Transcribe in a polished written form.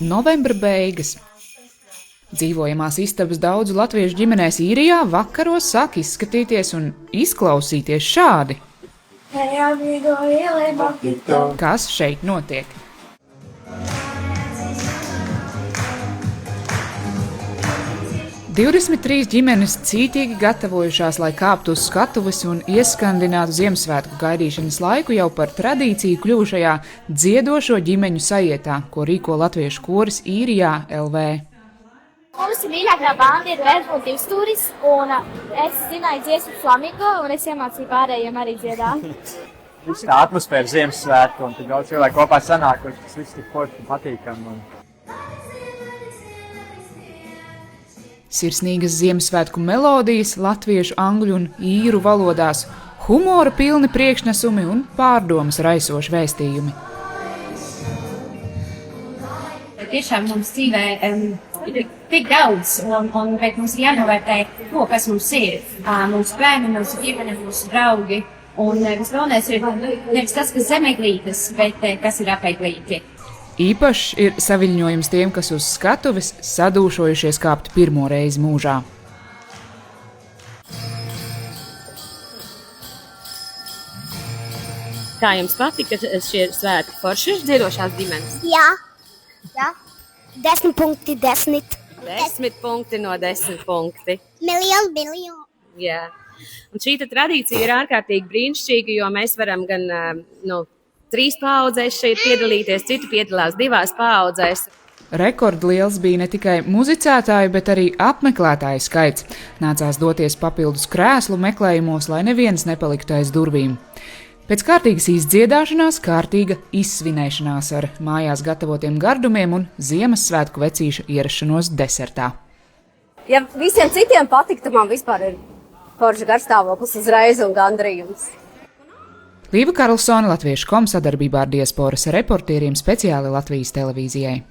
Novembra beigas. Dzīvojamās istabas daudzu latviešu ģimenēs Īrijā vakaros sāk izskatīties un izklausīties šādi. Kas šeit notiek? Divdesmit trīs ģimenes cītīgi gatavojušās, lai kāptu uz skatuves un ieskandinātu Ziemassvētku gaidīšanas laiku jau par tradīciju kļuvušajā dziedošo ģimeņu sajietā, ko rīko latviešu koris Īrijā LV. Mums mīļākā banda ir Vērsbūt Divstūris, un es zināju dziesmu Flamingo, un es iemācīju pārējiem arī dziedāt. Tā atmosfēra Ziemassvētku, un tad daudz cilvēku kopā sanāk, un tas viss tik forši un patīkam. Sirsnīgas Ziemassvētku melodijas latviešu, angļu un īru valodās, humora pilni priekšnesumi un pārdomas raisoši vēstījumi. Tiešām mums dzīvē ir tik daudz, bet mums ir jānovērtē to, kas mums ir. Mūsu bērni, mūsu ģimene, mūsu draugi. Un visgalvenais ir nevis tas, kas zemeglītes, bet kas ir apeiglīti. Īpašs ir saviļņojums tiem, kas uz skatuves sadūšojušies kāpt pirmo reizi mūžā. Kā jums patika šie svētki? Forši ir dziedošās ģimenes? Jā. 10 punkti, 10. 10 punkti no 10 punkti. Miljonu. Jā. Un šī tradīcija ir ārkārtīgi brīnišķīga, jo mēs varam gan 3 paaudzēs šeit piedalīties, citi piedalās 2 paaudzēs. Rekordliels bija ne tikai muzicētāju, bet arī apmeklētāju skaits. Nācās doties papildus krēslu meklējumos, lai neviens nepaliktu aiz durvīm. Pēc kārtīgas izdziedāšanās, kārtīga izsvinēšanās ar mājās gatavotiem gardumiem un Ziemassvētku vecīša ierašanos desertā. Ja visiem citiem patīk, tad man vispār ir forši garstāvoklis uzreiz un gandrījums. Līva Karlsone, Latviešu.com sadarbībā ar diasporas reportieriem speciāli Latvijas televīzijai.